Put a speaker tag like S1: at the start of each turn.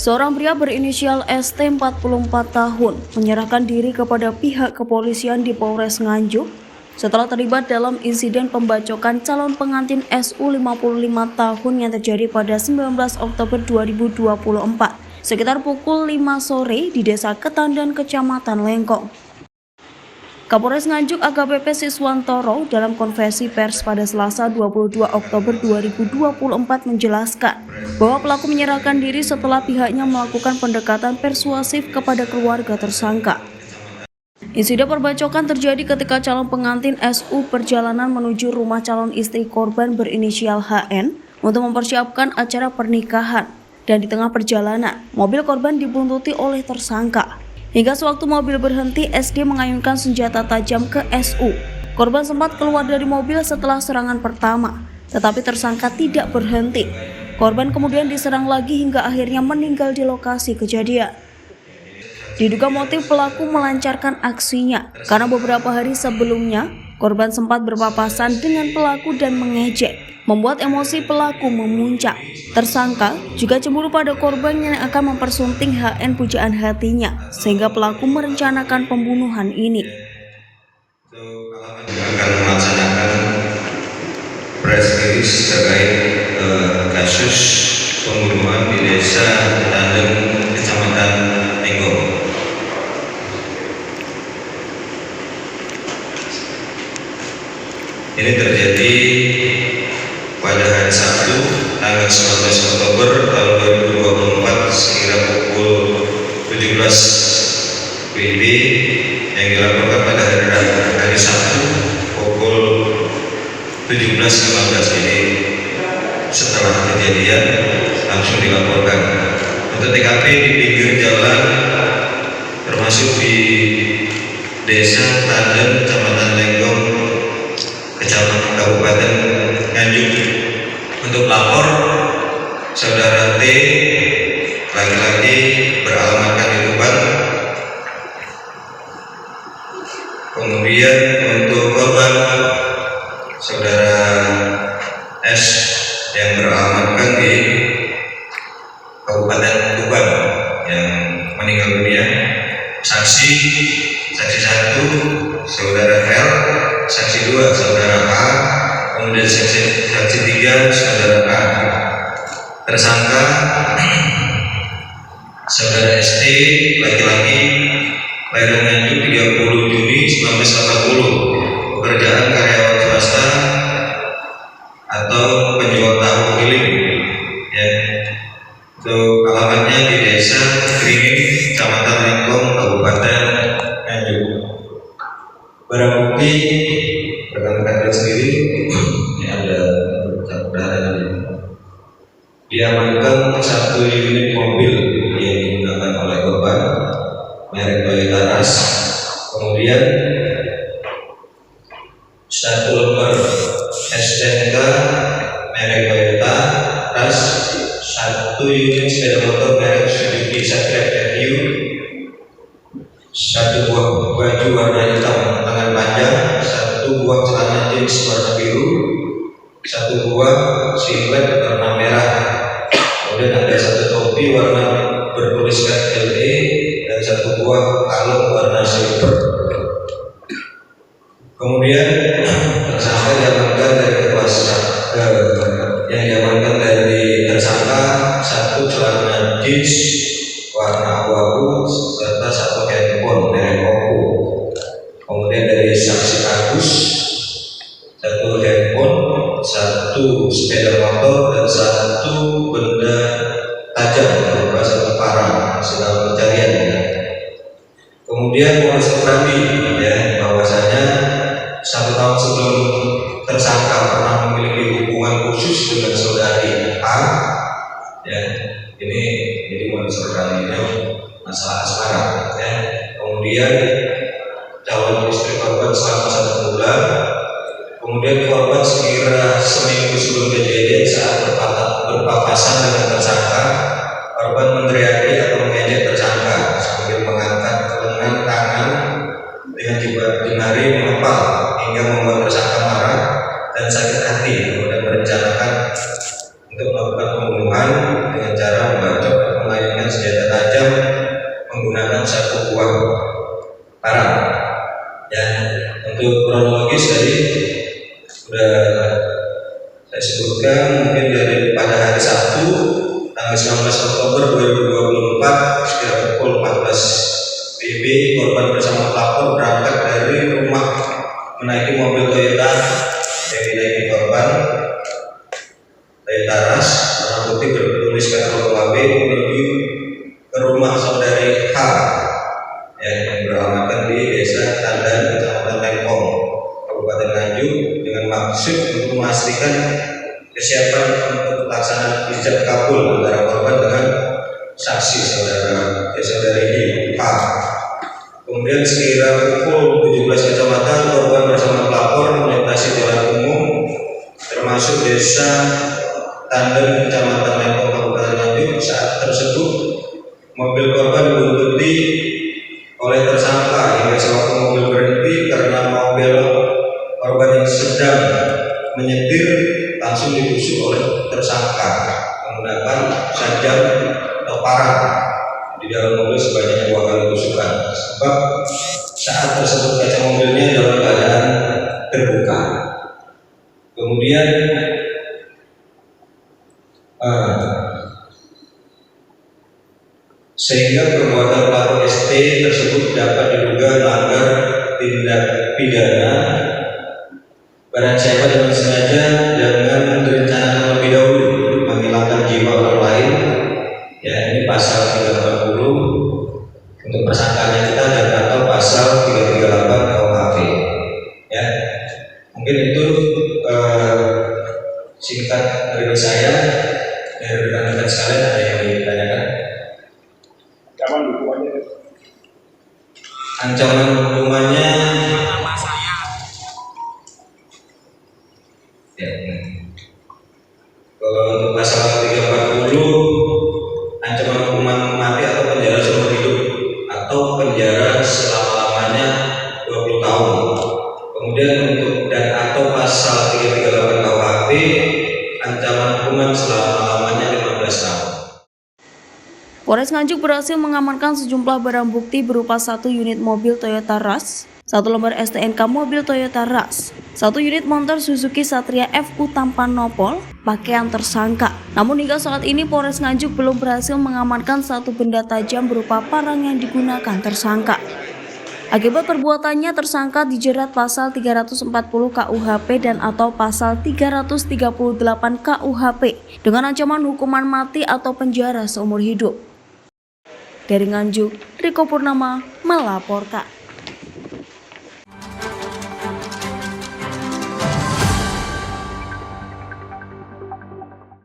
S1: Seorang pria berinisial ST 44 tahun menyerahkan diri kepada pihak kepolisian di Polres Nganjuk setelah terlibat dalam insiden pembacokan calon pengantin SU 55 tahun yang terjadi pada 19 Oktober 2024 sekitar pukul 5 sore di Desa Ketandan, Kecamatan Lengkong. Kapolres Nganjuk AKBP Siswantoro dalam konferensi pers pada Selasa 22 Oktober 2024 menjelaskan bahwa pelaku menyerahkan diri setelah pihaknya melakukan pendekatan persuasif kepada keluarga tersangka. Insiden perbacokan terjadi ketika calon pengantin SU perjalanan menuju rumah calon istri korban berinisial HN untuk mempersiapkan acara pernikahan, dan di tengah perjalanan mobil korban dibuntuti oleh tersangka. Hingga sewaktu mobil berhenti, SD mengayunkan senjata tajam ke SU. Korban sempat keluar dari mobil setelah serangan pertama, tetapi tersangka tidak berhenti. Korban kemudian diserang lagi hingga akhirnya meninggal di lokasi kejadian. Diduga motif pelaku melancarkan aksinya karena beberapa hari sebelumnya korban sempat berpapasan dengan pelaku dan mengejek, membuat emosi pelaku memuncak. Tersangka juga cemburu pada korban yang akan mempersunting HN pujaan hatinya, sehingga pelaku merencanakan pembunuhan ini.
S2: Akan melaksanakan press release terkait kasus pembunuhan di Desa Ketandan, Kecamatan Lengkong. Ini terjadi pada hari Sabtu tanggal 19 Oktober tahun 2024 sekira pukul 17 WIB yang dilaporkan pada hari Sabtu pukul 17.15. Jadi setelah kejadian langsung dilaporkan. Untuk TKP di pinggir jalan termasuk di Desa Ketandan, Kecamatan Lengkong, Kabupaten Nganjuk. Untuk lapor saudara T, laki-laki beralamatkan di Tuban. Kemudian untuk korban saudara S yang beralamatkan di Kabupaten Tuban yang meninggal dunia. Saksi 1 saudara L, saksi 2 saudara A, kemudian saksi 3 saudara A. Tersangka saudara ST, laki-laki, kelahiran Nganjuk 30 Juni 1980, pekerjaan karyawan swasta atau penjual tahu keliling. Ya. Untuk alamatnya di Desa Keringin, Kecamatan Lengkong, Kabupaten Nganjuk. Barang bukti rekan-rekan sendiri, ini ada berita diamankan 1 unit mobil yang digunakan oleh korban merek Toyota Rush, kemudian 1 lembar STNK merek Toyota Rush, 1 unit sepeda motor merek Suzuki Satria Review, 1 buah baju warna hitam lengan panjang, 1 buah celana jeans warna biru, 1 buah singlet warna merah, kemudian ada 1 topi warna bertuliskan LE dan 1 buah kalung warna silver. Kemudian tersangka diamankan dari tersangka 1 celana jeans warna abu-abu serta 1 handphone merek Oppo. Kemudian dari saksi Agus 1 handphone, 1 sepeda motor dan 1 benda tajam berupa 1 parang sedang pencarian. Kemudian modus operandi, ya, bahwasanya 1 tahun sebelum tersangka pernah memiliki hubungan khusus dengan saudari A, ya, ini jadi modus operandinya masalah asmara, ya. Kemudian calon istri korban selama 1 bulan. Kemudian korban sekira seminggu sebelum kejadian saat berpapasan dengan tersangka, korban meneriaki atau mengejek tersangka sambil mengangkat lengan tangan dengan jari mengepal hingga membuat tersangka marah dan sakit hati, kemudian merencanakan untuk melakukan pembunuhan dengan cara membacok dan mengayunkan senjata untuk kronologis tadi sudah saya sebutkan, mungkin dari pada hari Sabtu tanggal 19 Oktober 2024 sekitar pukul 14 WIB, korban bersama pelapor berangkat dari rumah menaiki mobil Toyota yang dinaiki korban Toyota Rush warna putih bertuliskan KW menuju ke rumah saudari H yang beralamatkan di Desa Tandan, Kecamatan Lengkong, Kabupaten Nganjuk, dengan maksud untuk memastikan kesiapan untuk pelaksanaan ijab kabul antara korban dengan saksi saudari H. Kemudian sekira pukul 17 kecamatan, korban bersama pelapor melintasi jalan umum termasuk Desa Tandan, Kecamatan Lengkong, Kabupaten Nganjuk. Saat tersebut mobil korban dibuntuti oleh tersangka hingga sewaktu mobil berhenti karena mau belok. Korban yang sedang menyetir langsung ditusuk oleh tersangka menggunakan sajam atau parang di dalam mobil sebanyak 2 kali tusukan. Sebab saat tersebut kaca mobilnya dalam keadaan terbuka. Kemudian sehingga perbuatan pelaku ST tersebut dapat diduga melanggar tindak pidana barang siapa dengan sengaja dengan direncanakan lebih dahulu menghilangkan jiwa orang lain, ya ini pasal 380 untuk tersangkanya kita, dan atau pasal 338 KUHP. Ya, mungkin itu singkat dari saya. Dari rekan-rekan sekalian ada yang ditanyakan? Ancaman hukumannya ya, kalau untuk pasal 340 ancaman hukuman mati atau penjara seumur hidup atau penjara selama-lamanya 20 tahun. Kemudian untuk dan atau pasal 338 KUHP ancaman hukuman selama-lamanya 15 tahun.
S1: Polres Nganjuk berhasil mengamankan sejumlah barang bukti berupa 1 unit mobil Toyota Rush, 1 lembar STNK mobil Toyota Rush, 1 unit motor Suzuki Satria FU tanpa nopol, pakaian tersangka. Namun hingga saat ini Polres Nganjuk belum berhasil mengamankan 1 benda tajam berupa parang yang digunakan tersangka. Akibat perbuatannya, tersangka dijerat pasal 340 KUHP dan atau pasal 338 KUHP dengan ancaman hukuman mati atau penjara seumur hidup. Dari Nganjuk, Riko Purnama melaporkan.